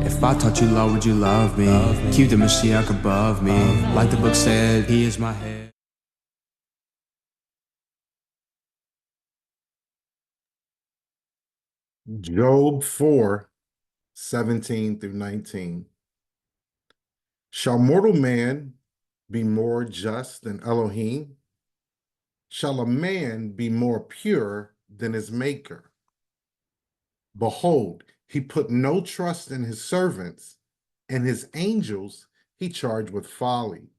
If I taught you law, would you love me? Keep the Mashiach above me. Like the book said, he is my head. Job 4:17 through 19. Shall mortal man be more just than Elohim? Shall a man be more pure than his maker? Behold, he put no trust in his servants, and his angels he charged with folly.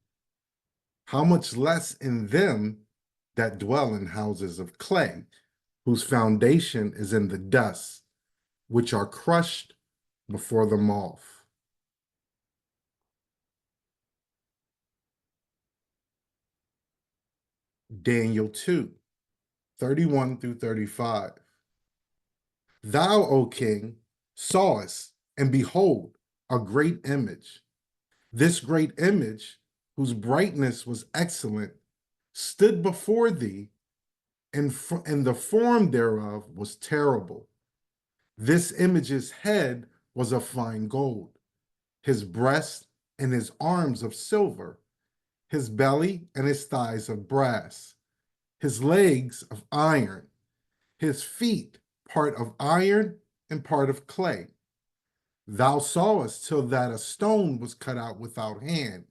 How much less in them that dwell in houses of clay, whose foundation is in the dust, which are crushed before the moth. Daniel 2:31 through 35. Thou, O king, sawest, and behold, a great image. This great image, whose brightness was excellent, stood before thee, and the form thereof was terrible. This image's head was of fine gold, his breast and his arms of silver, his belly and his thighs of brass, his legs of iron, his feet part of iron and part of clay. Thou sawest till that a stone was cut out without hand,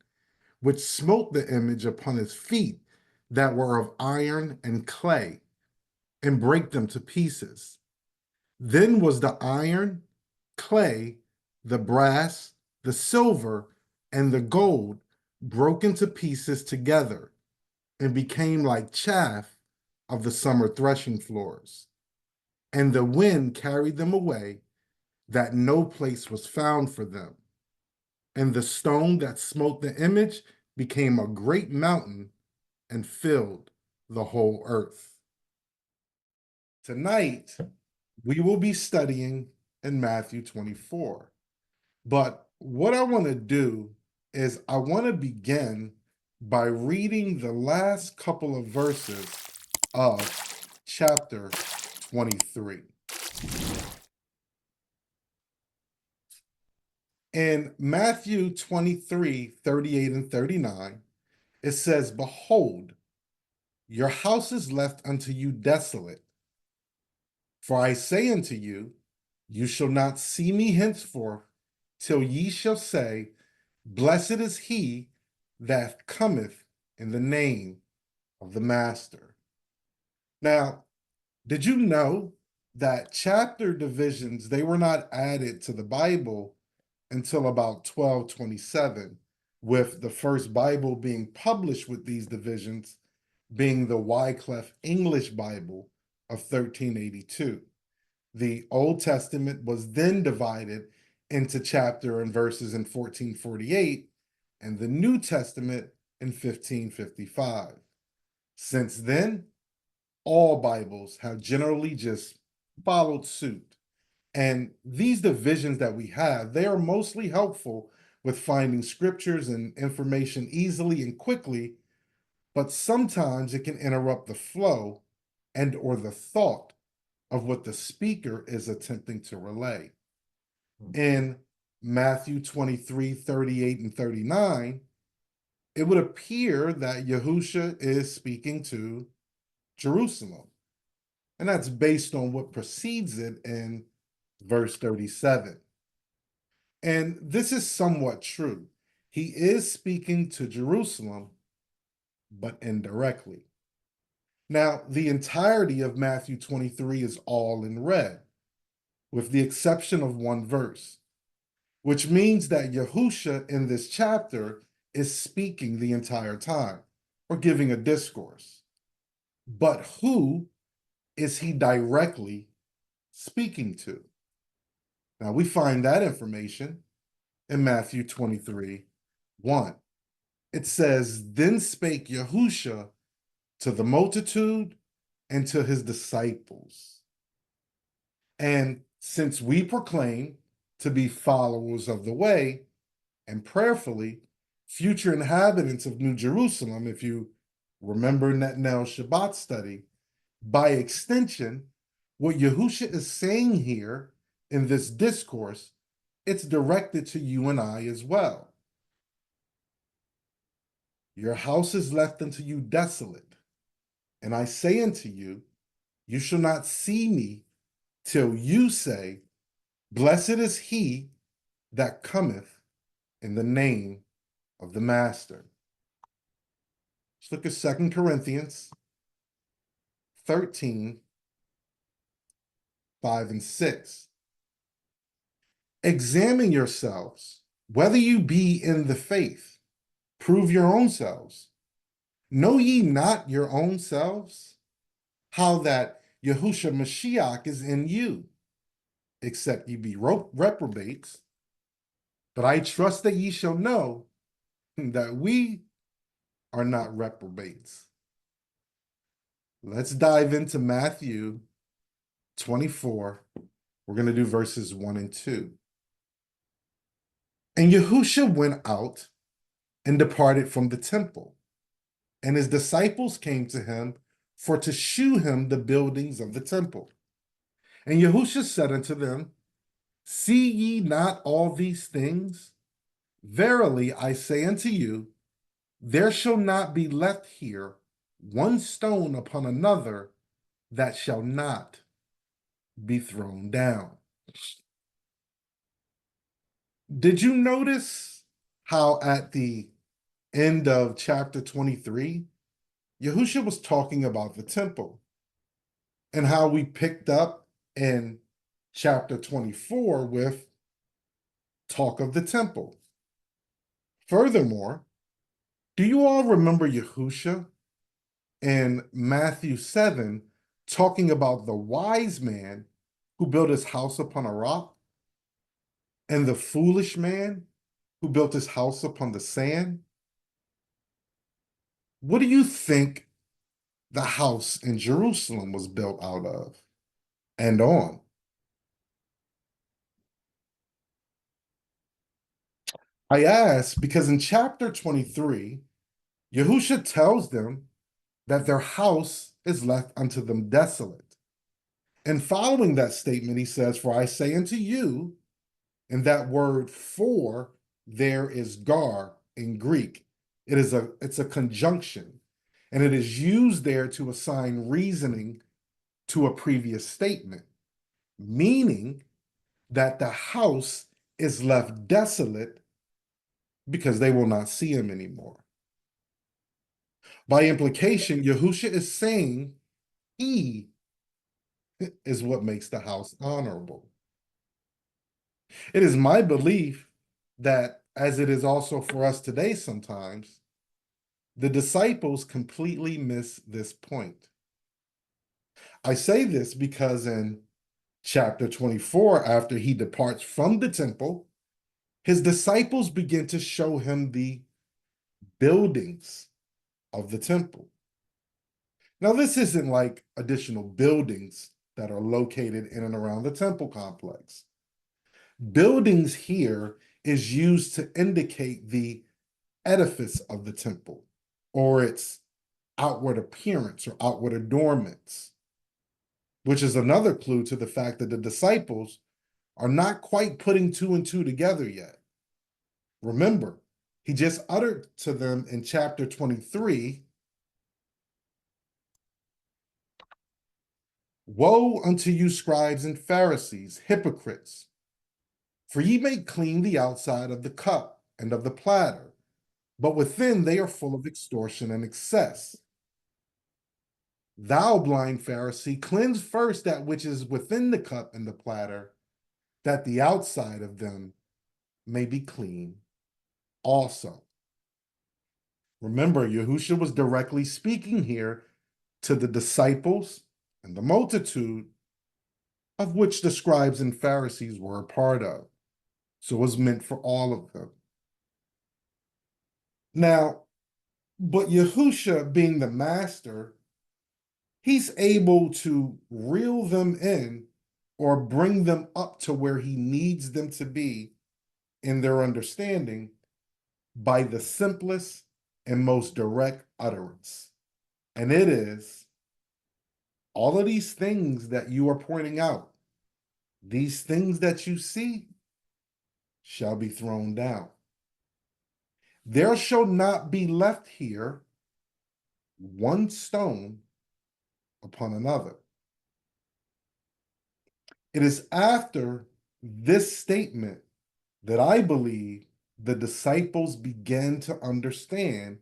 which smote the image upon his feet that were of iron and clay, and brake them to pieces. Then was the iron, clay, the brass, the silver, and the gold broken to pieces together, and became like chaff of the summer threshing floors. And the wind carried them away, that no place was found for them. And the stone that smote the image became a great mountain and filled the whole earth. Tonight, we will be studying in Matthew 24. But what I want to do is I want to begin by reading the last couple of verses of chapter 23. In Matthew 23:38 and 39, it says, Behold, your house is left unto you desolate. For I say unto you, you shall not see me henceforth till ye shall say, Blessed is he that cometh in the name of the Master. Now, did you know that chapter divisions, they were not added to the Bible until about 1227, with the first Bible being published with these divisions being the Wycliffe English Bible of 1382. The Old Testament was then divided into chapter and verses in 1448, and the New Testament in 1555. Since then, all Bibles have generally just followed suit. And these divisions that we have, they are mostly helpful with finding scriptures and information easily and quickly, but sometimes it can interrupt the flow and or the thought of what the speaker is attempting to relay. In Matthew 23:38 and 39, it would appear that Yahusha is speaking to Jerusalem. And that's based on what precedes it in verse 37. And this is somewhat true. He is speaking to Jerusalem, but indirectly. Now, the entirety of Matthew 23 is all in red, with the exception of one verse, which means that Yahusha in this chapter is speaking the entire time or giving a discourse. But who is he directly speaking to? Now, we find that information in Matthew 23:1. It says, Then spake Yahusha to the multitude and to his disciples. And since we proclaim to be followers of the way and prayerfully future inhabitants of New Jerusalem, if you remember Netnel's Shabbat study, by extension, what Yahusha is saying here in this discourse it's directed to you and I as well. Your house is left unto you desolate. And I say unto you, you shall not see me till you say, blessed is he that cometh in the name of the Master. Let's look at 2 Corinthians 13, 5 and 6. Examine yourselves, whether you be in the faith. Prove your own selves. Know ye not your own selves, how that Yahushua Mashiach is in you, except ye be reprobates? But I trust that ye shall know that we are not reprobates. Let's dive into Matthew 24. We're going to do verses 1 and 2. And Yahushua went out and departed from the temple, and his disciples came to him for to shew him the buildings of the temple. And Yahushua said unto them, see ye not all these things? Verily I say unto you, there shall not be left here one stone upon another that shall not be thrown down. Did you notice how at the end of chapter 23, Yahushua was talking about the temple, and how we picked up in chapter 24 with talk of the temple? Furthermore, do you all remember Yahushua in Matthew 7 talking about the wise man who built his house upon a rock and the foolish man who built his house upon the sand? What do you think the house in Jerusalem was built out of and on? I ask because in chapter 23, Yahushua tells them that their house is left unto them desolate. And following that statement, he says, for I say unto you, and that word for there is gar in Greek. It's a conjunction, and it is used there to assign reasoning to a previous statement, meaning that the house is left desolate because they will not see him anymore. By implication, Yahushua is saying he is what makes the house honorable. It is my belief that, as it is also for us today sometimes, the disciples completely miss this point. I say this because in chapter 24, after he departs from the temple, his disciples begin to show him the buildings of the temple. Now, this isn't like additional buildings that are located in and around the temple complex. Buildings here is used to indicate the edifice of the temple or its outward appearance or outward adornments, which is another clue to the fact that the disciples are not quite putting two and two together yet. Remember, he just uttered to them in chapter 23, woe unto you, scribes and Pharisees, hypocrites! For ye make clean the outside of the cup and of the platter, but within they are full of extortion and excess. Thou, blind Pharisee, cleanse first that which is within the cup and the platter, that the outside of them may be clean also. Remember, Yahushua was directly speaking here to the disciples and the multitude, of which the scribes and Pharisees were a part of. So it was meant for all of them. Now, but Yahushua, being the master, he's able to reel them in or bring them up to where he needs them to be in their understanding by the simplest and most direct utterance. And it is all of these things that you are pointing out, these things that you see, shall be thrown down. There shall not be left here one stone upon another. It is after this statement that I believe the disciples began to understand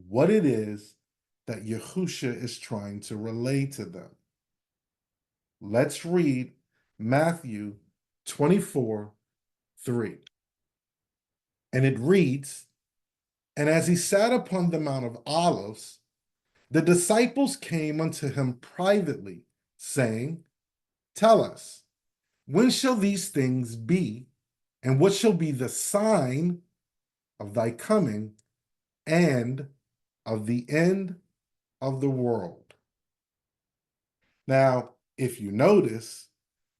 what it is that Yahusha is trying to relay to them. Let's read Matthew 24:3. And it reads, "And as he sat upon the Mount of Olives, the disciples came unto him privately, saying, Tell us, when shall these things be, and what shall be the sign of thy coming and of the end of the world?" Now, if you notice,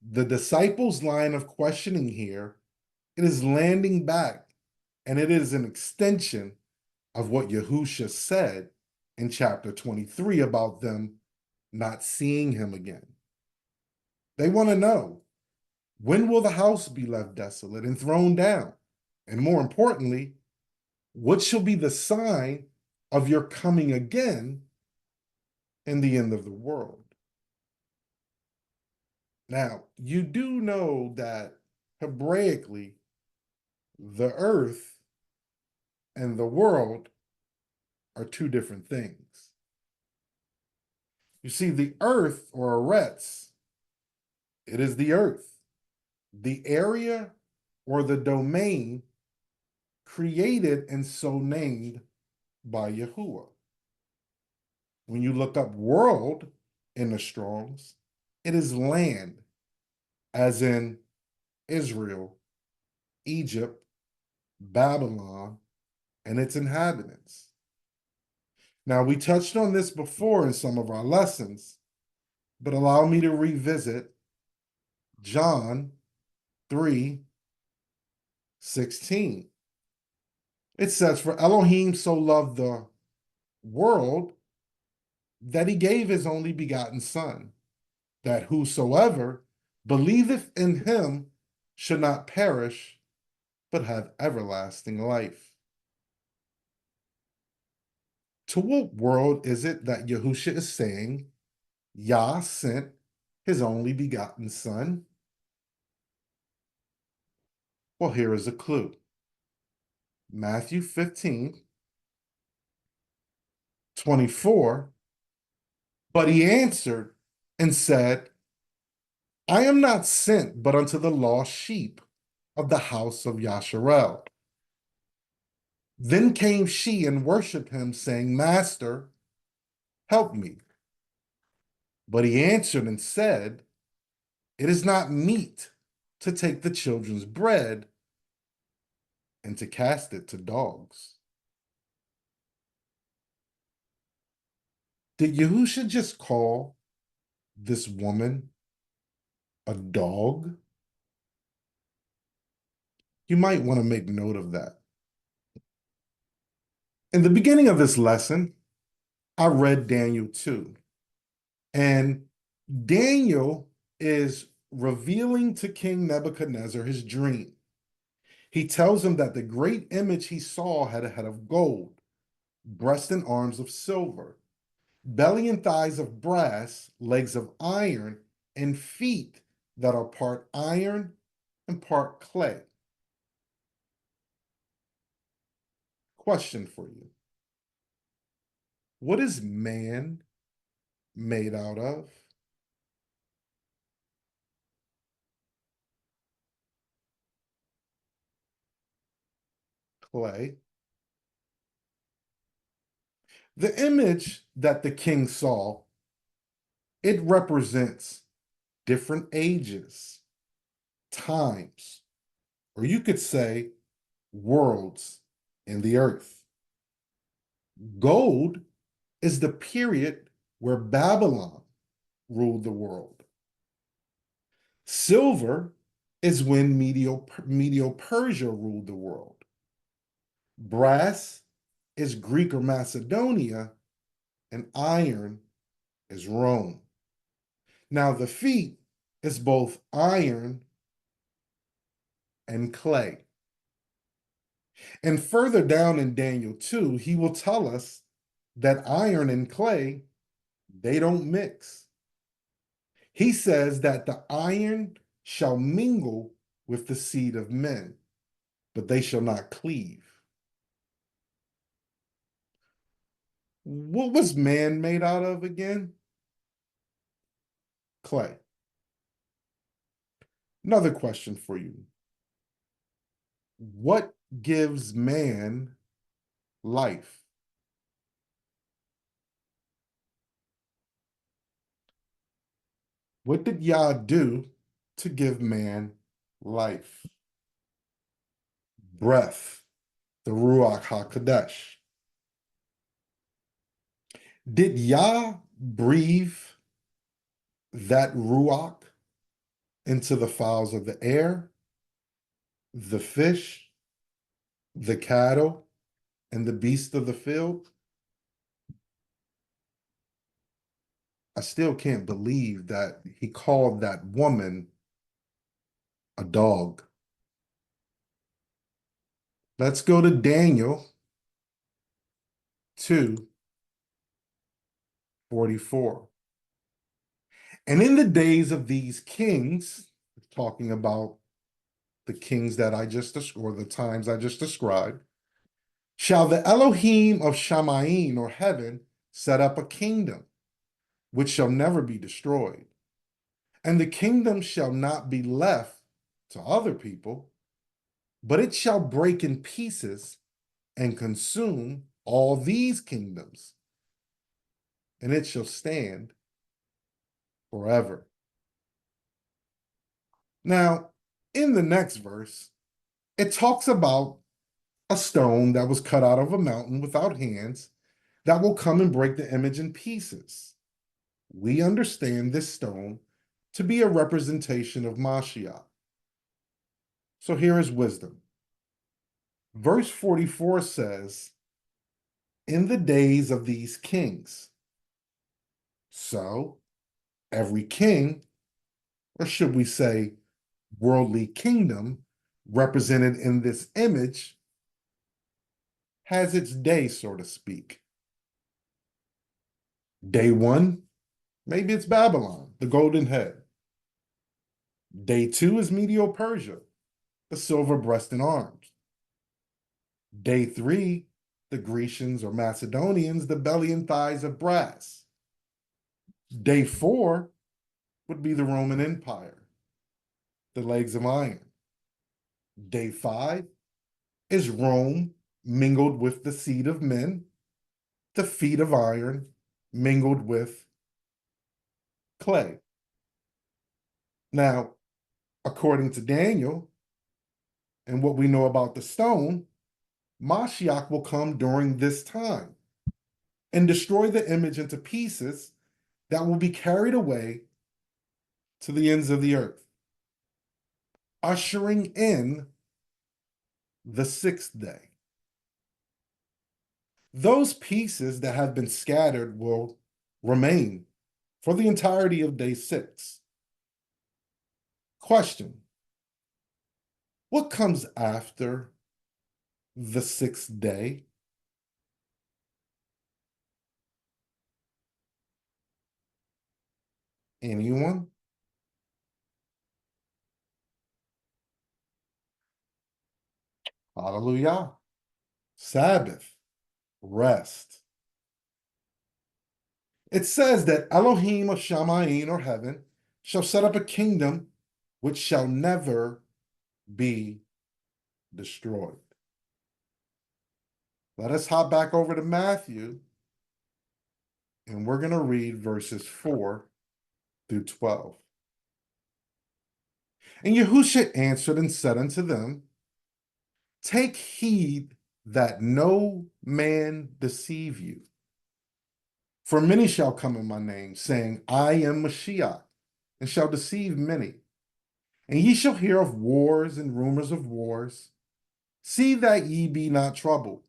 the disciples' line of questioning here, it is landing back, and it is an extension of what Yahusha said in chapter 23 about them not seeing him again. They want to know, when will the house be left desolate and thrown down? And more importantly, what shall be the sign of your coming again and the end of the world? Now, you do know that Hebraically, the earth and the world are two different things. You see, the earth, or Eretz, it is the earth, the area or the domain created and so named by Yahuwah. When you look up world in the Strongs, it is land, as in Israel, Egypt, Babylon, and its inhabitants. Now, we touched on this before in some of our lessons, but allow me to revisit John 3:16. It says, "For Elohim so loved the world that he gave his only begotten Son, that whosoever believeth in him should not perish, but have everlasting life." To what world is it that Yahusha is saying Yah sent his only begotten Son? Well, here is a clue. Matthew 15:24. But he answered and said, I am not sent but unto the lost sheep of the house of Yasharel. Then came she and worshipped him, saying, Master, help me. But he answered and said, It is not meet to take the children's bread and to cast it to dogs. Did Yahusha just call this woman a dog? You might want to make note of that. In the beginning of this lesson, I read Daniel 2, and Daniel is revealing to King Nebuchadnezzar his dream. He tells him that the great image he saw had a head of gold, breast and arms of silver, belly and thighs of brass, legs of iron, and feet that are part iron and part clay. Question for you. What is man made out of? Clay. The image that the king saw, it represents different ages, times, or you could say worlds in the earth. Gold is the period where Babylon ruled the world. Silver is when Medo-Persia ruled the world. Brass is Greek or Macedonia, and iron is Rome. Now, the feet is both iron and clay. And further down in Daniel 2, he will tell us that iron and clay, they don't mix. He says that the iron shall mingle with the seed of men, but they shall not cleave. What was man made out of again? Clay. Another question for you. What gives man life? What did Yah do to give man life? Breath, the Ruach HaKodesh. Did Yah breathe that Ruach into the fowls of the air, the fish, the cattle, and the beasts of the field? I still can't believe that he called that woman a dog. Let's go to Daniel 2:44. And in the days of these kings, talking about the kings that I just described, or the times I just described, shall the Elohim of Shamaim, or heaven, set up a kingdom which shall never be destroyed. And the kingdom shall not be left to other people, but it shall break in pieces and consume all these kingdoms, and it shall stand forever. Now, in the next verse, it talks about a stone that was cut out of a mountain without hands that will come and break the image in pieces. We understand this stone to be a representation of Mashiach. So here is wisdom. Verse 44 says, in the days of these kings. So every king, or should we say worldly kingdom, represented in this image, has its day, so to speak. Day one, maybe it's Babylon, the golden head. Day two is Medo-Persia, the silver breast and arms. Day three, the Grecians or Macedonians, the belly and thighs of brass. Day four would be the Roman Empire, the legs of iron. Day five is Rome mingled with the seed of men, the feet of iron mingled with clay. Now, according to Daniel and what we know about the stone, Mashiach will come during this time and destroy the image into pieces that will be carried away to the ends of the earth, ushering in the sixth day. Those pieces that have been scattered will remain for the entirety of day 6. Question: what comes after the 6th day? Anyone? Hallelujah. Sabbath, rest. It says that Elohim of Shamaim, or heaven, shall set up a kingdom which shall never be destroyed. Let us hop back over to Matthew, and we're going to read verses 4 through 12. And Yahushua answered and said unto them, take heed that no man deceive you. For many shall come in my name, saying, I am Mashiach, and shall deceive many. And ye shall hear of wars and rumors of wars. See that ye be not troubled,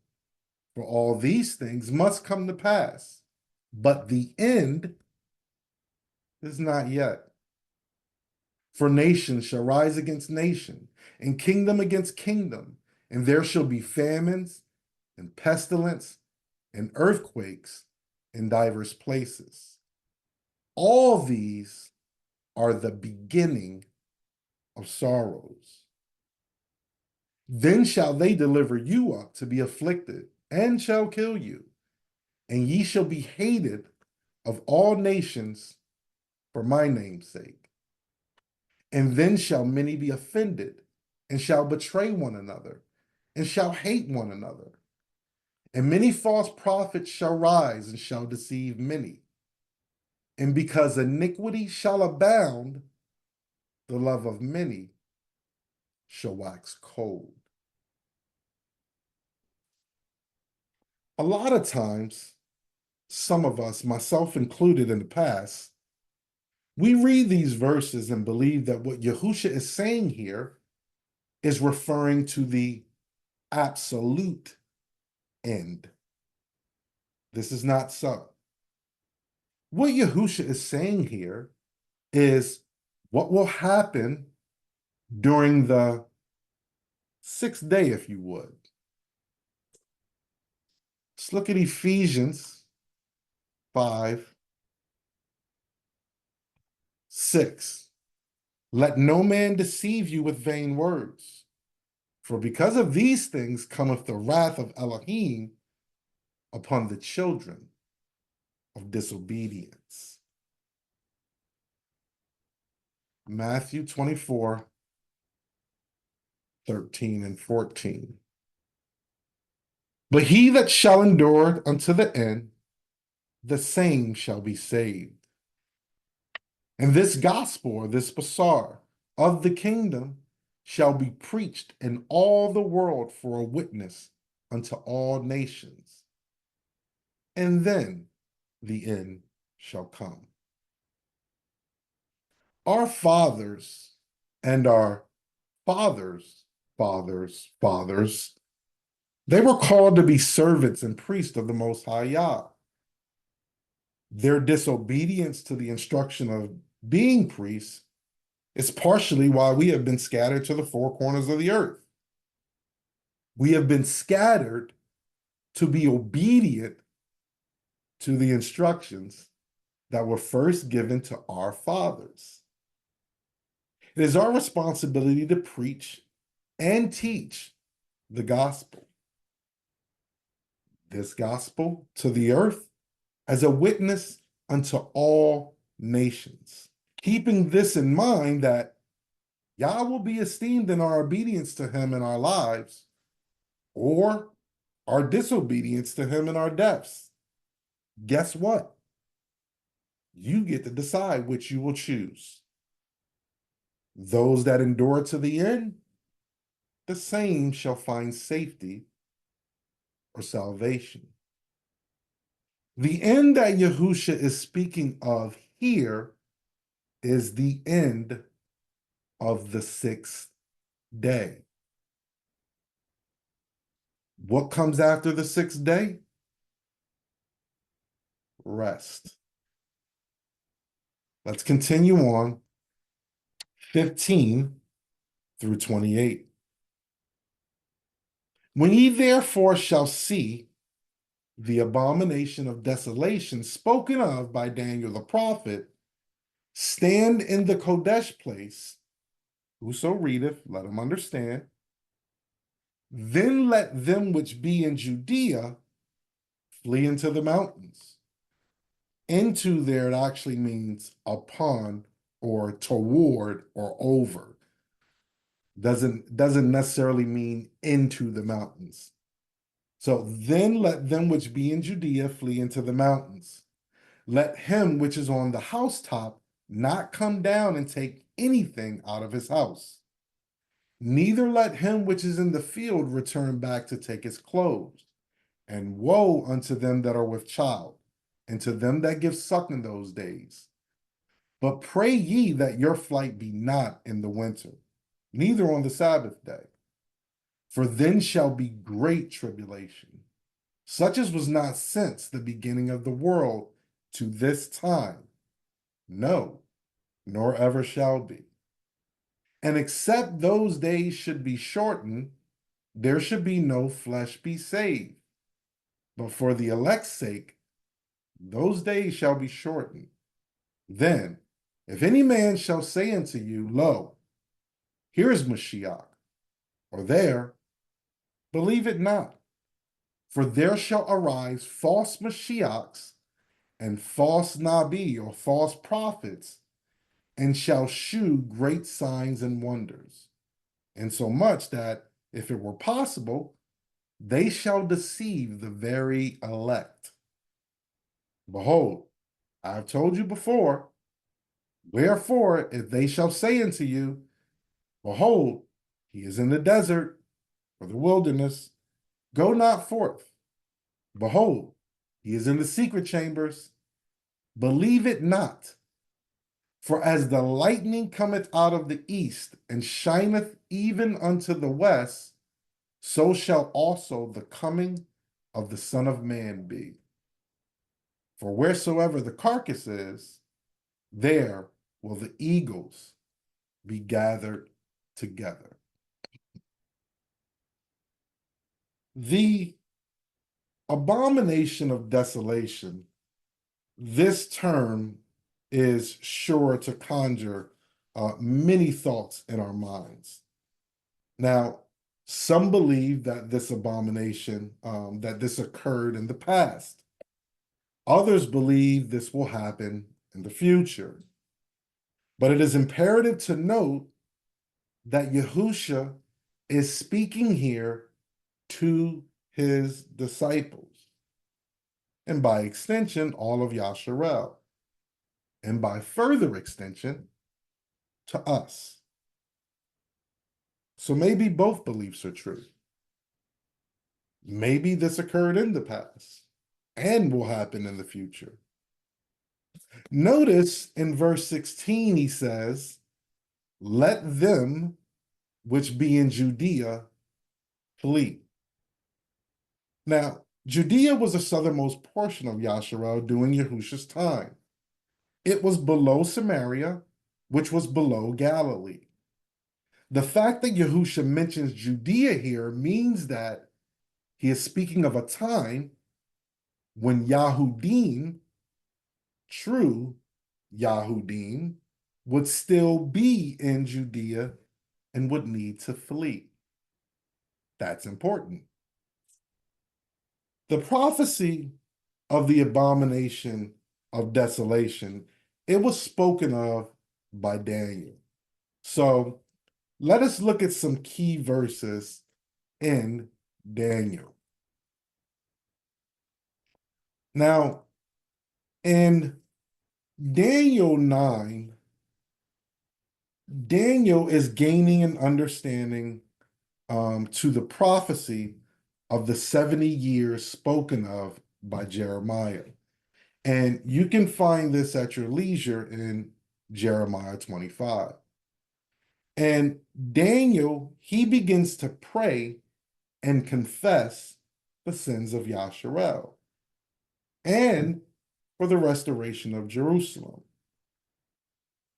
for all these things must come to pass, but the end is not yet. For nation shall rise against nation, and kingdom against kingdom, and there shall be famines and pestilence and earthquakes in divers places. All these are the beginning of sorrows. Then shall they deliver you up to be afflicted, and shall kill you, and ye shall be hated of all nations for my name's sake. And then shall many be offended, and shall betray one another, and shall hate one another. And many false prophets shall rise, and shall deceive many. And because iniquity shall abound, the love of many shall wax cold. A lot of times, some of us, myself included in the past, we read these verses and believe that what Yahusha is saying here is referring to the absolute end. This is not so. What Yahusha is saying here is what will happen during the sixth day, if you would. Let's look at Ephesians 5:6. Let no man deceive you with vain words, for because of these things cometh the wrath of Elohim upon the children of disobedience. Matthew 24:13 and 14. But he that shall endure unto the end, the same shall be saved. And this gospel, this basar of the kingdom, shall be preached in all the world for a witness unto all nations. And then the end shall come. Our fathers and our fathers' fathers, they were called to be servants and priests of the Most High Yah. Their disobedience to the instruction of being priests is partially why we have been scattered to the four corners of the earth. We have been scattered to be obedient to the instructions that were first given to our fathers. It is our responsibility to preach and teach the gospel. This gospel to the earth as a witness unto all nations. Keeping this in mind that Yah will be esteemed in our obedience to him in our lives, or our disobedience to him in our deaths. Guess what? You get to decide which you will choose. Those that endure to the end, the same shall find safety or salvation. The end that Yahusha is speaking of here is the end of the sixth day. What comes after the sixth day? Rest. Let's continue on 15 through 28. When ye therefore shall see the abomination of desolation spoken of by Daniel the prophet stand in the Kodesh place, whoso readeth, let him understand. Then let them which be in Judea flee into the mountains. Into there, it actually means upon or toward or over. Doesn't necessarily mean into the mountains. So then let them which be in Judea flee into the mountains. Let him which is on the housetop not come down and take anything out of his house. Neither let him which is in the field return back to take his clothes. And woe unto them that are with child, and to them that give suck in those days. But pray ye that your flight be not in the winter, neither on the Sabbath day. For then shall be great tribulation, such as was not since the beginning of the world to this time, no, nor ever shall be. And except those days should be shortened, there should be no flesh be saved. But for the elect's sake, those days shall be shortened. Then, if any man shall say unto you, Lo, here is Mashiach, or there, believe it not. For there shall arise false Mashiachs and false Nabi, or false prophets, and shall shew great signs and wonders, insomuch that, if it were possible, they shall deceive the very elect. Behold, I have told you before, wherefore, if they shall say unto you, Behold, he is in the desert, or the wilderness, go not forth. Behold, he is in the secret chambers, believe it not. For as the lightning cometh out of the east, and shineth even unto the west, so shall also the coming of the Son of Man be. For wheresoever the carcass is, there will the eagles be gathered together. The abomination of desolation, this term is sure to conjure many thoughts in our minds. Now, some believe that this abomination, that this occurred in the past. Others believe this will happen in the future. But it is imperative to note that Yahusha is speaking here to his disciples, and by extension, all of Yasharel, and by further extension, to us. So maybe both beliefs are true. Maybe this occurred in the past and will happen in the future. Notice in verse 16, he says, Let them which be in Judea flee. Now, Judea was the southernmost portion of Yasharel during Yahusha's time. It was below Samaria, which was below Galilee. The fact that Yahusha mentions Judea here means that he is speaking of a time when Yahudim, true Yahudim, would still be in Judea and would need to flee. That's important. The prophecy of the abomination of desolation, it was spoken of by Daniel. So let us look at some key verses in Daniel. Now, in Daniel 9, Daniel is gaining an understanding to the prophecy of the 70 years spoken of by Jeremiah. And you can find this at your leisure in Jeremiah 25. And Daniel, he begins to pray and confess the sins of Yasharel and for the restoration of Jerusalem.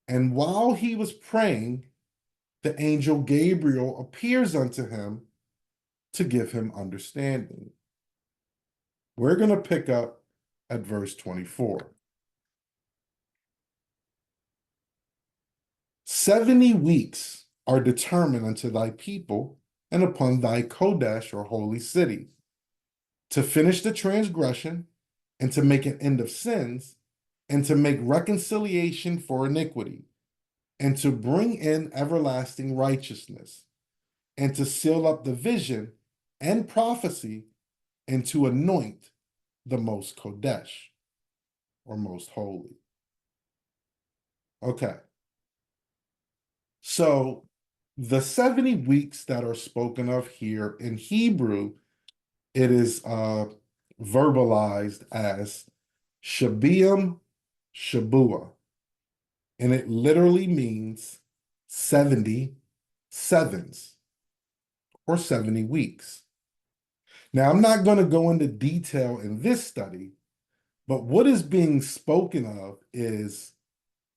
And while he was praying, the angel Gabriel appears unto him to give him understanding. We're going to pick up at verse 24. 70 weeks are determined unto thy people and upon thy Kodesh, or holy city, to finish the transgression and to make an end of sins and to make reconciliation for iniquity and to bring in everlasting righteousness and to seal up the vision and prophecy and to anoint the most Kodesh, or most holy. Okay. So the 70 weeks that are spoken of here in Hebrew, it is verbalized as Shabiam Shabua, and it literally means 70 sevens, or 70 weeks. Now, I'm not going to go into detail in this study, but what is being spoken of is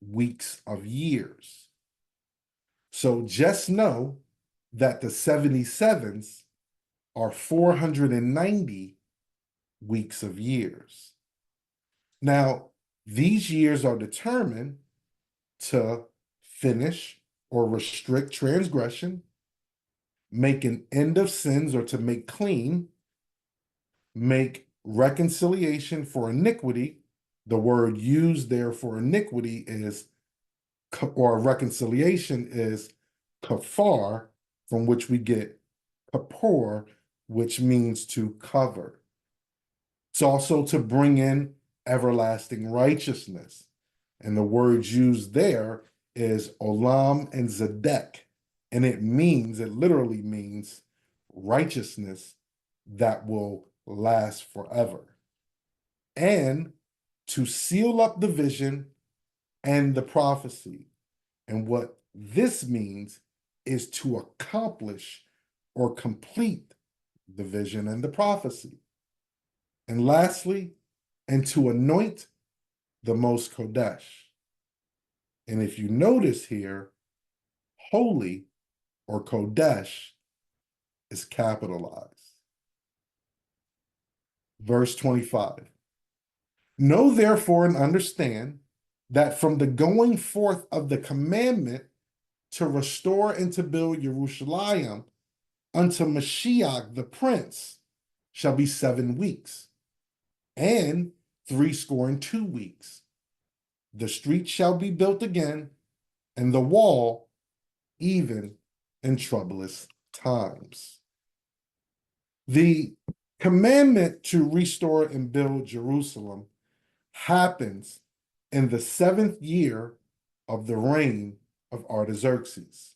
weeks of years. So just know that the 77s are 490 weeks of years. Now, these years are determined to finish or restrict transgression, make an end of sins or to make clean, make reconciliation for iniquity. The word used there for iniquity is, or reconciliation is kafar, from which we get kapor, which means to cover. It's also to bring in everlasting righteousness. And the words used there is olam and zedek. And it literally means righteousness that will last forever. And to seal up the vision and the prophecy. And what this means is to accomplish or complete the vision and the prophecy. And lastly, and to anoint the most Kodesh. And if you notice here, holy or Kodesh is capitalized. Verse 25. Know therefore and understand that from the going forth of the commandment to restore and to build Jerusalem unto Mashiach the Prince shall be 7 weeks, and 62 weeks. The street shall be built again, and the wall even in troublous times. The commandment to restore and build Jerusalem happens in the 7th year of the reign of Artaxerxes.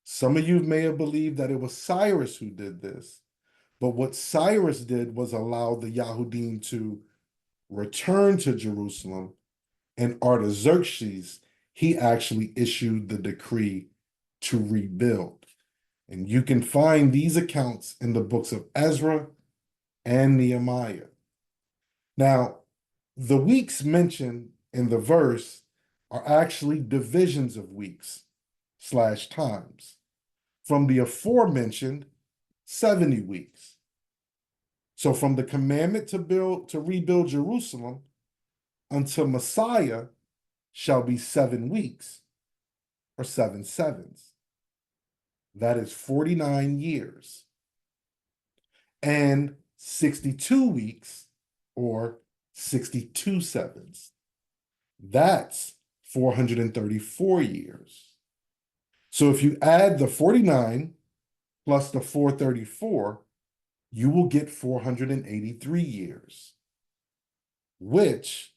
Some of you may have believed that it was Cyrus who did this, but what Cyrus did was allow the Yahudim to return to Jerusalem, and Artaxerxes, he actually issued the decree to rebuild. And you can find these accounts in the books of Ezra and Nehemiah. Now, the weeks mentioned in the verse are actually divisions of weeks / times from the aforementioned 70 weeks. So from the commandment to rebuild Jerusalem until Messiah shall be 7 weeks, or 7 sevens. That is 49 years. And 62 weeks, or 62 sevens. That's 434 years. So if you add the 49 plus the 434, you will get 483 years, which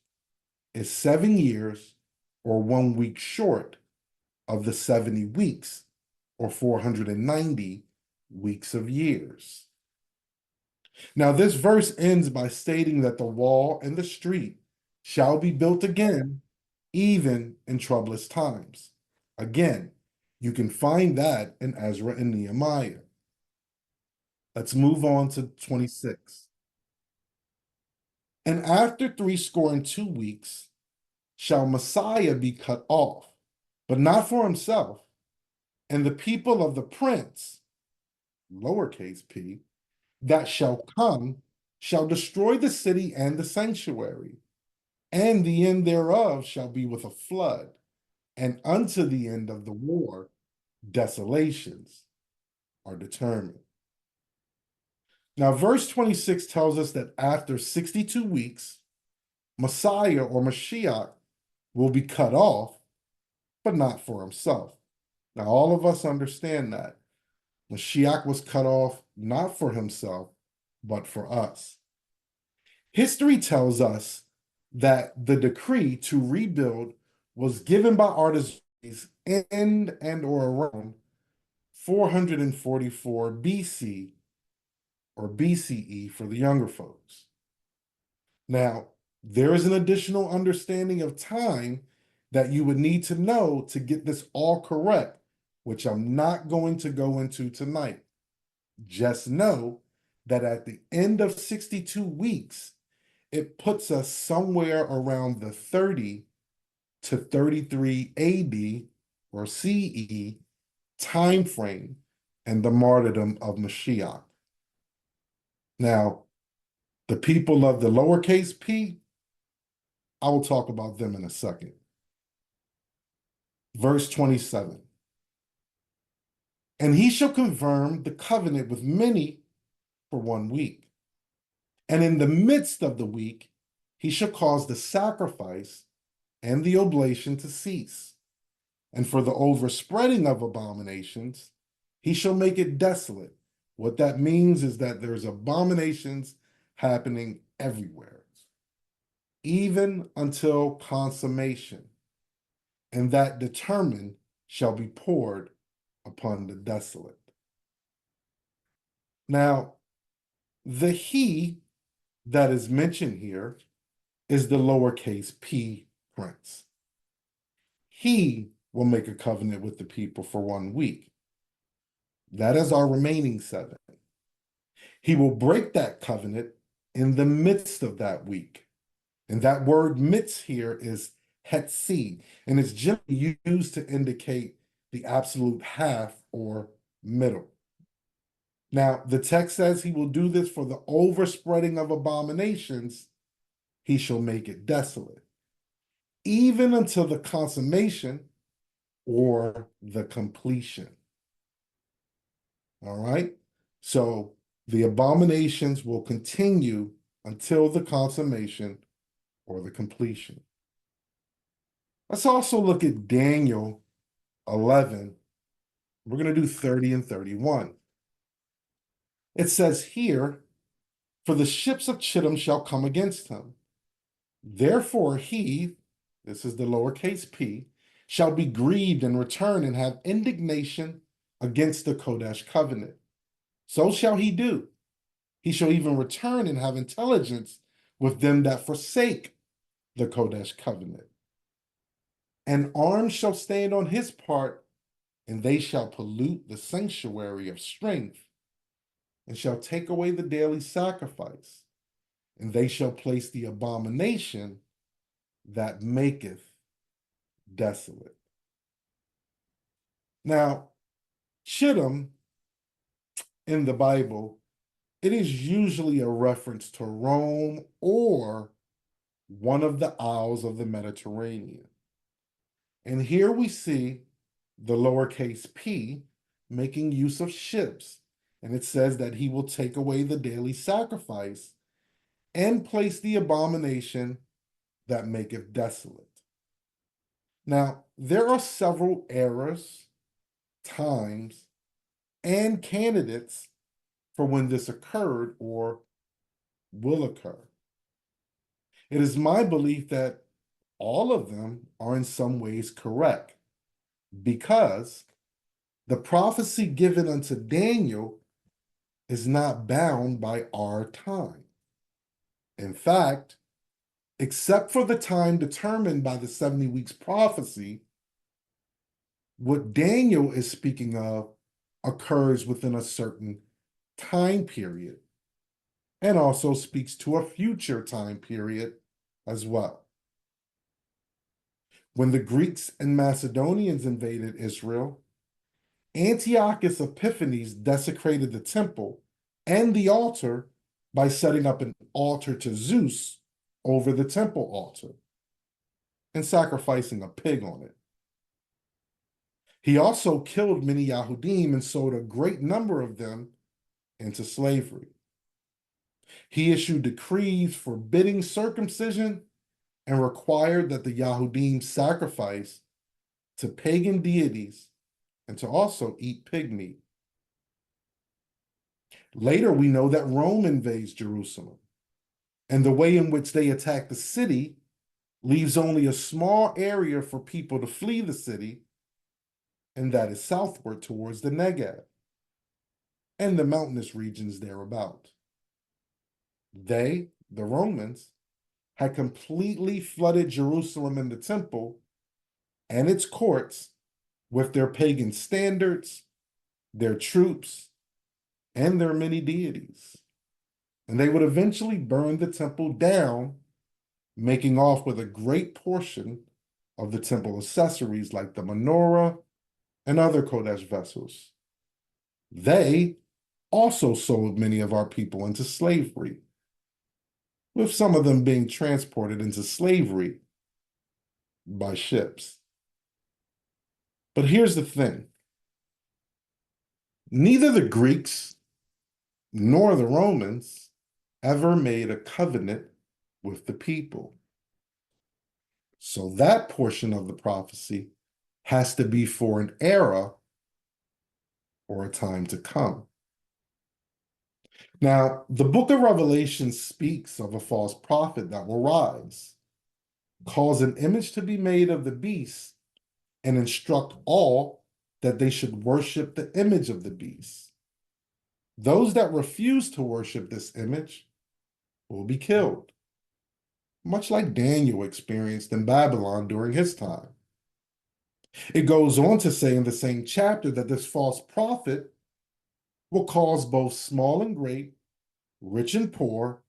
is 7 years or 1 week short of the 70 weeks or 490 weeks of years. Now, this verse ends by stating that the wall and the street shall be built again, even in troublous times. Again, you can find that in Ezra and Nehemiah. Let's move on to 26. And after 62 weeks shall Messiah be cut off, but not for himself, and the people of the prince, lowercase p, that shall come shall destroy the city and the sanctuary, and the end thereof shall be with a flood, and unto the end of the war desolations are determined. Now, verse 26 tells us that after 62 weeks, Messiah or Mashiach will be cut off, but not for himself. Now, all of us understand that. Mashiach was cut off not for himself, but for us. History tells us that the decree to rebuild was given by Artaxerxes in and or around 444 BC or BCE for the younger folks. Now, there is an additional understanding of time that you would need to know to get this all correct, which I'm not going to go into tonight. Just know that at the end of 62 weeks, it puts us somewhere around the 30 to 33 AD or CE time frame and the martyrdom of Mashiach. Now, the people of the lowercase p, I will talk about them in a second. Verse 27. And he shall confirm the covenant with many for 1 week. And in the midst of the week, he shall cause the sacrifice and the oblation to cease. And for the overspreading of abominations, he shall make it desolate. What that means is that there's abominations happening everywhere, even until consummation, and that determined shall be poured upon the desolate. Now, the he that is mentioned here is the lowercase p prince. He will make a covenant with the people for 1 week. That is our remaining 7. He will break that covenant in the midst of that week. And that word midst here is hetzi, and it's generally used to indicate the absolute half or middle. Now, the text says he will do this for the overspreading of abominations, he shall make it desolate, even until the consummation or the completion. All right? So the abominations will continue until the consummation or the completion. Let's also look at Daniel 11. We're going to do 30 and 31. It says here, for the ships of Chittim shall come against him. Therefore he, this is the lowercase p, shall be grieved and return and have indignation against the Kodesh covenant. So shall he do. He shall even return and have intelligence with them that forsake the Kodesh covenant. And arms shall stand on his part, and they shall pollute the sanctuary of strength, and shall take away the daily sacrifice, and they shall place the abomination that maketh desolate. Now, Chittim in the Bible, it is usually a reference to Rome or one of the isles of the Mediterranean. And here we see the lowercase p making use of ships. And it says that he will take away the daily sacrifice and place the abomination that maketh desolate. Now, there are several eras, times, and candidates for when this occurred or will occur. It is my belief that all of them are in some ways correct, because the prophecy given unto Daniel is not bound by our time. In fact, except for the time determined by the 70 weeks prophecy, what Daniel is speaking of occurs within a certain time period, and also speaks to a future time period as well. When the Greeks and Macedonians invaded Israel, Antiochus Epiphanes desecrated the temple and the altar by setting up an altar to Zeus over the temple altar and sacrificing a pig on it. He also killed many Yahudim and sold a great number of them into slavery. He issued decrees forbidding circumcision and required that the Yahudim sacrifice to pagan deities and to also eat pig meat. Later, we know that Rome invades Jerusalem, and the way in which they attack the city leaves only a small area for people to flee the city, and that is southward towards the Negev and the mountainous regions thereabout. They, the Romans, had completely flooded Jerusalem and the temple and its courts with their pagan standards, their troops, and their many deities. And they would eventually burn the temple down, making off with a great portion of the temple accessories like the menorah and other Kodesh vessels. They also sold many of our people into slavery, with some of them being transported into slavery by ships. But here's the thing. Neither the Greeks nor the Romans ever made a covenant with the people. So that portion of the prophecy has to be for an era or a time to come. Now, the book of Revelation speaks of a false prophet that will rise, cause an image to be made of the beast, and instruct all that they should worship the image of the beast. Those that refuse to worship this image will be killed, much like Daniel experienced in Babylon during his time. It goes on to say in the same chapter that this false prophet will cause both small and great, rich and poor,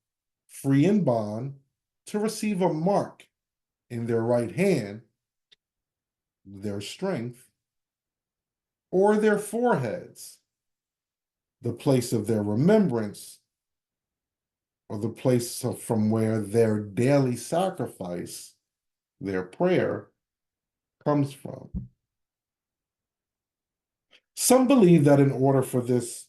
free and bond, to receive a mark in their right hand, their strength, or their foreheads, the place of their remembrance, or the place from where their daily sacrifice, their prayer, comes from. Some believe that in order for this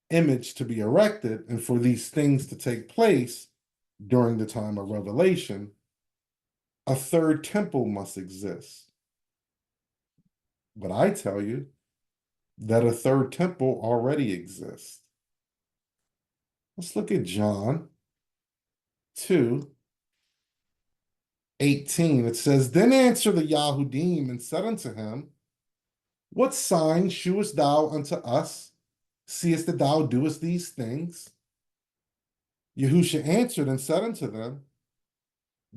image to be erected and for these things to take place during the time of Revelation, a third temple must exist. But I tell you that a third temple already exists. Let's look at John 2:18. It says, Then answered the Yahudim and said unto him, What sign shewest thou unto us? Seest that thou doest these things? Yahusha answered and said unto them,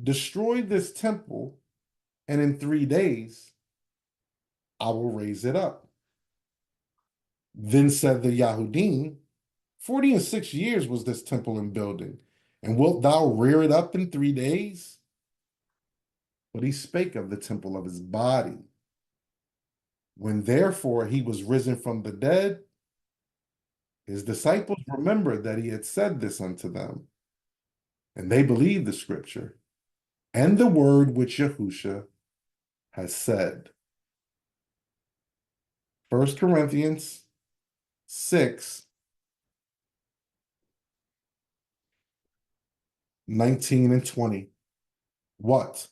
Destroy this temple, and in 3 days I will raise it up. Then said the Yahudim, 40 and 6 years was this temple in building, and wilt thou rear it up in 3 days? But he spake of the temple of his body. When therefore he was risen from the dead, his disciples remembered that he had said this unto them, and they believed the scripture and the word which Yahusha has said. 1 Corinthians 6:19 and 20. What?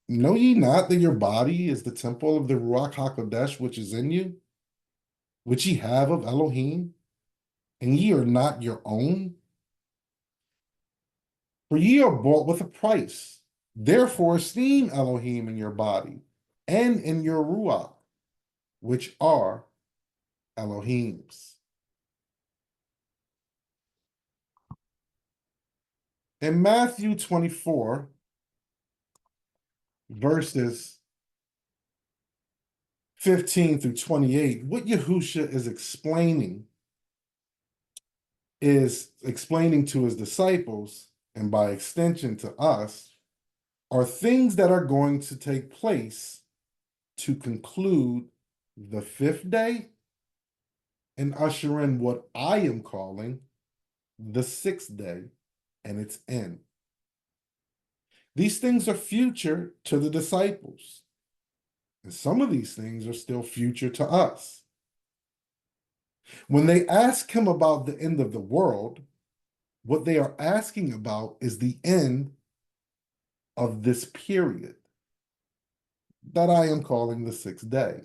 Know ye not that your body is the temple of the Ruach HaKodesh which is in you, which ye have of Elohim, and ye are not your own? For ye are bought with a price. Therefore esteem Elohim in your body and in your Ruach, which are Elohim's. In Matthew 24, verses 15 through 28, what Yahusha is explaining to his disciples, and by extension to us, are things that are going to take place to conclude the fifth day and usher in what I am calling the sixth day and its end. These things are future to the disciples, and some of these things are still future to us. When they ask him about the end of the world, what they are asking about is the end of this period that I am calling the sixth day,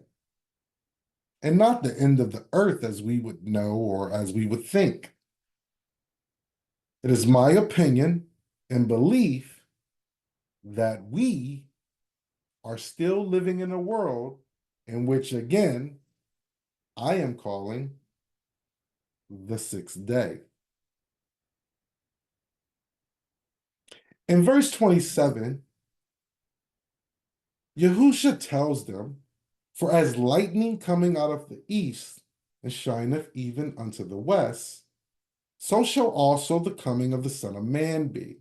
and not the end of the earth as we would know or as we would think. It is my opinion and belief that we are still living in a world in which, again, I am calling the sixth day. In verse 27, Yahusha tells them, For as lightning coming out of the east and shineth even unto the west, so shall also the coming of the Son of Man be.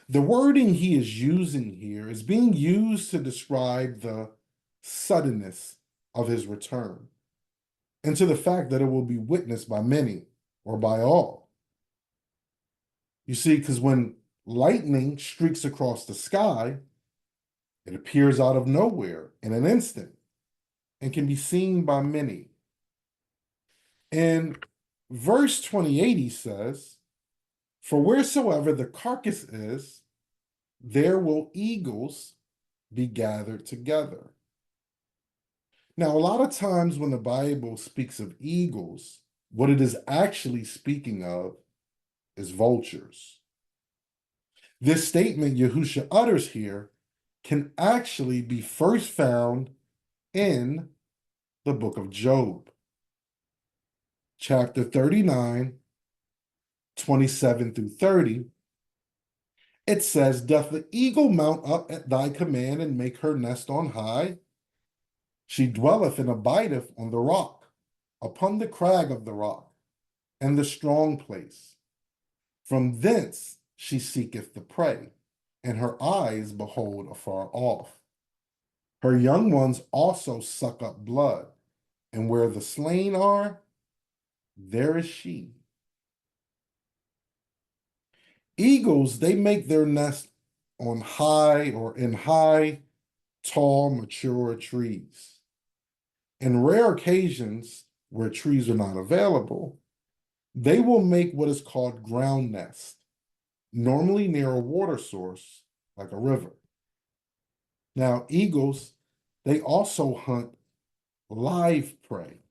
The wording he is using here is being used to describe the suddenness of his return. and to the fact that it will be witnessed by many or by all. You see, because when lightning streaks across the sky, it appears out of nowhere in an instant and can be seen by many. In verse 28, he says, "For wheresoever the carcass is, there will eagles be gathered together." Now, a lot of times when the Bible speaks of eagles, what it is actually speaking of is vultures. This statement Yahusha utters here can actually be first found in the book of Job, chapter 39, 27 through 30. It says, "Doth the eagle mount up at thy command and make her nest on high? She dwelleth and abideth on the rock, upon the crag of the rock, and the strong place. From thence she seeketh the prey, and her eyes behold afar off. Her young ones also suck up blood, and where the slain are, there is she." Eagles, they make their nest on high or in high, tall, mature trees. In rare occasions where trees are not available, they will make what is called ground nest, normally near a water source like a river. Now, eagles, they also hunt live prey.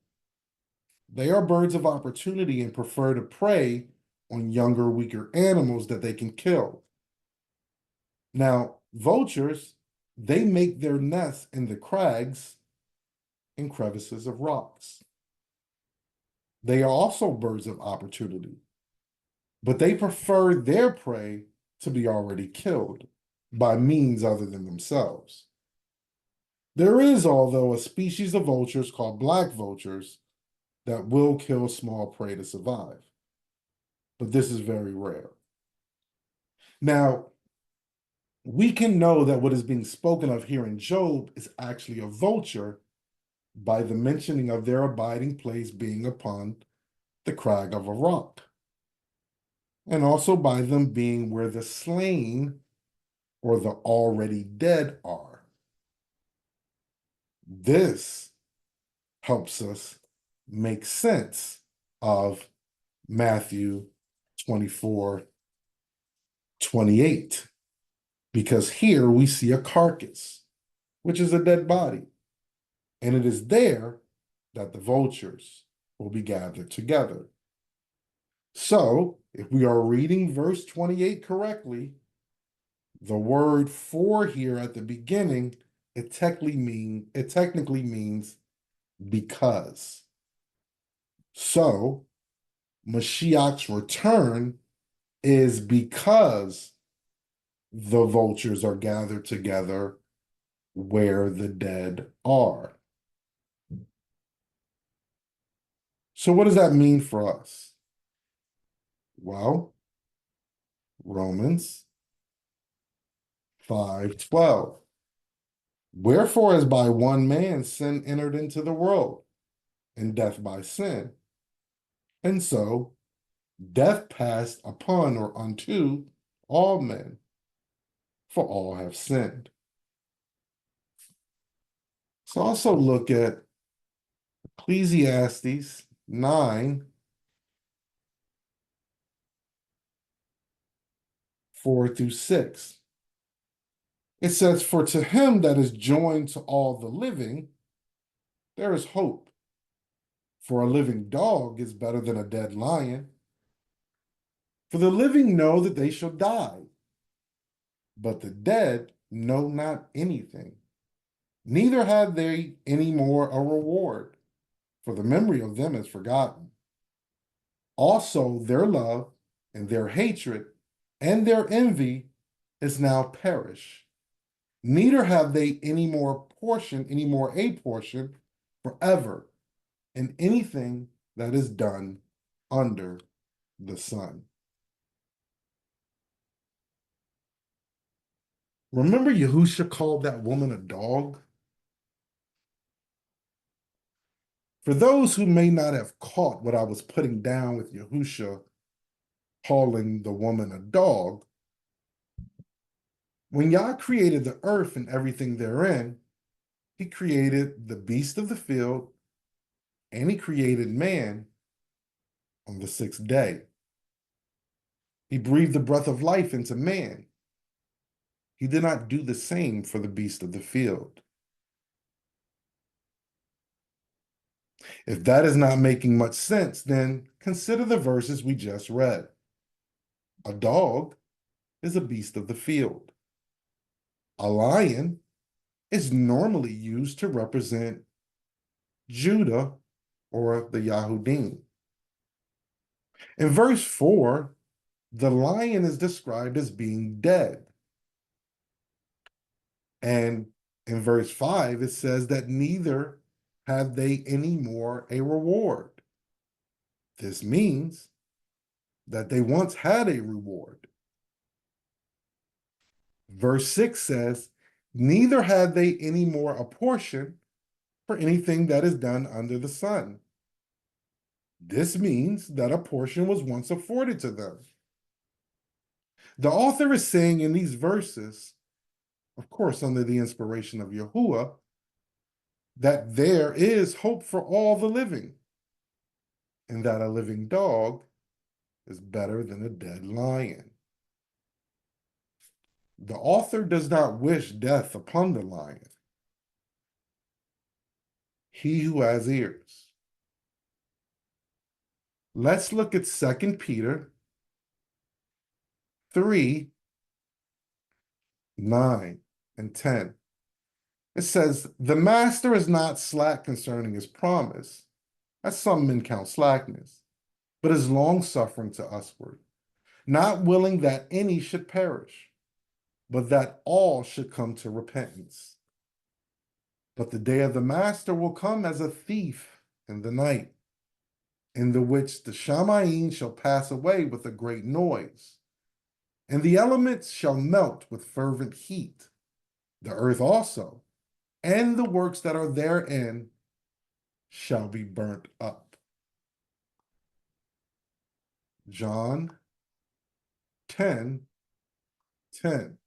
They are birds of opportunity and prefer to prey on younger, weaker animals that they can kill. Now, vultures, they make their nests in the crags and crevices of rocks. They are also birds of opportunity, but they prefer their prey to be already killed by means other than themselves. There is, although, a species of vultures called black vultures that will kill small prey to survive, but this is very rare. Now, we can know that what is being spoken of here in Job is actually a vulture by the mentioning of their abiding place being upon the crag of a rock, and also by them being where the slain or the already dead are. This helps us make sense of Matthew 24:28, because here we see a carcass, which is a dead body, and it is there that the vultures will be gathered together. So, if we are reading verse 28 correctly, the word "for" here at the beginning, it technically means because. So, Mashiach's return is because the vultures are gathered together where the dead are. So, what does that mean for us? Well, Romans 5:12. "Wherefore, as by one man sin entered into the world, and death by sin. And so death passed upon or unto all men, for all have sinned." So also look at Ecclesiastes 9:4-6. It says, "For to him that is joined to all the living, there is hope. For a living dog is better than a dead lion. For the living know that they shall die, but the dead know not anything, neither have they any more a reward, for the memory of them is forgotten. Also their love and their hatred and their envy is now perished. Neither have they any more a portion forever in anything that is done under the sun." Remember Yahusha called that woman a dog? For those who may not have caught what I was putting down with Yahusha calling the woman a dog, when Yah created the earth and everything therein, he created the beast of the field and he created man on the sixth day. He breathed the breath of life into man. He did not do the same for the beast of the field. If that is not making much sense, then consider the verses we just read. A dog is a beast of the field. A lion is normally used to represent Judah or the Yahudim. In verse 4, the lion is described as being dead. And in verse 5, it says that neither have they any more a reward. This means that they once had a reward. Verse 6 says, neither had they any more a portion for anything that is done under the sun. This means that a portion was once afforded to them. The author is saying in these verses, of course, under the inspiration of Yahuwah, that there is hope for all the living, and that a living dog is better than a dead lion. The author does not wish death upon the lion. He who has ears. Let's look at 2 Peter 3, 9 and 10. It says, the master is not slack concerning his promise, as some men count slackness, but is long-suffering to usward, not willing that any should perish, but that all should come to repentance. But the day of the master will come as a thief in the night, in the which the Shamayim shall pass away with a great noise, and the elements shall melt with fervent heat, the earth also, and the works that are therein shall be burnt up. John 10, 10.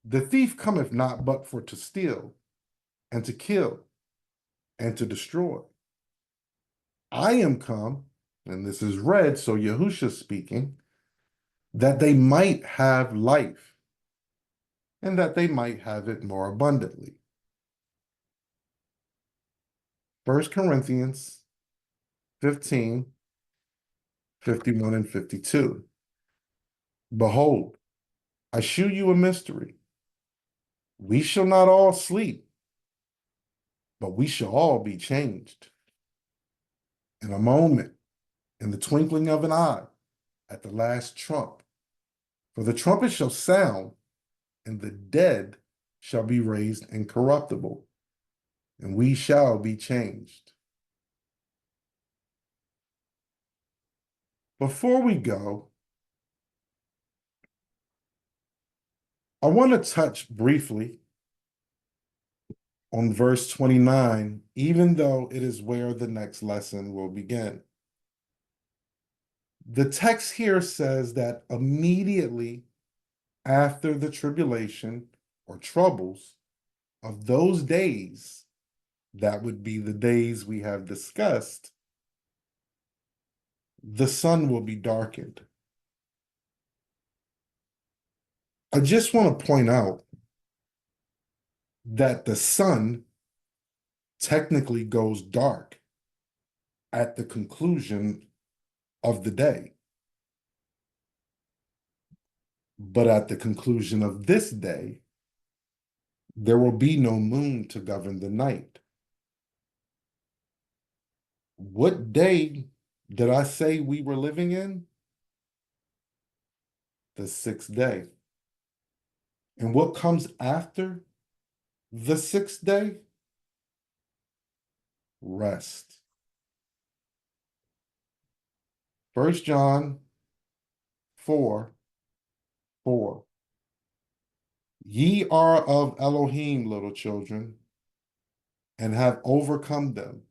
The thief cometh not but for to steal, and to kill, and to destroy. I am come, and this is read, so Yahusha speaking, that they might have life, and that they might have it more abundantly. 1 Corinthians 15, 51 and 52. Behold, I shew you a mystery. We shall not all sleep, but we shall all be changed. In a moment, in the twinkling of an eye, at the last trump. For the trumpet shall sound, and the dead shall be raised incorruptible, and we shall be changed. Before we go, I want to touch briefly on verse 29, even though it is where the next lesson will begin. The text here says that immediately after the tribulation or troubles of those days, that would be the days we have discussed, the sun will be darkened. I just want to point out that the sun technically goes dark at the conclusion of the day. But at the conclusion of this day, there will be no moon to govern the night. What day did I say we were living in? The sixth day. And what comes after the sixth day? Rest. 1 John 4, 4. Ye are of Elohim, little children, and have overcome them,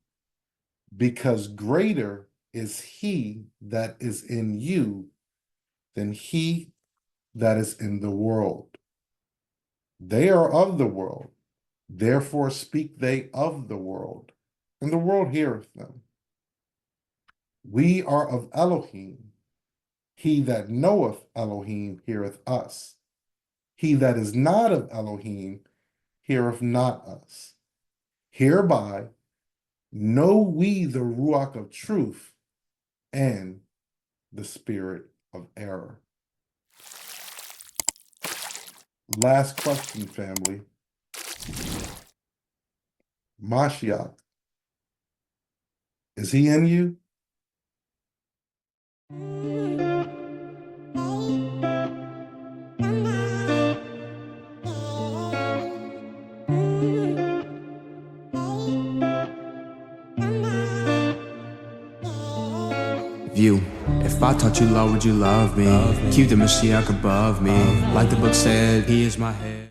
because greater is he that is in you than he that is in the world. They are of the world, therefore speak they of the world, and the world heareth them. We are of Elohim. He that knoweth Elohim heareth us. He that is not of Elohim heareth not us. Hereby know we the Ruach of truth and the spirit of error. Last question, family. Mashiach, is he in you? View. If I taught you law, would you love me? Keep the Mashiach above me. Like the book said, he is my head.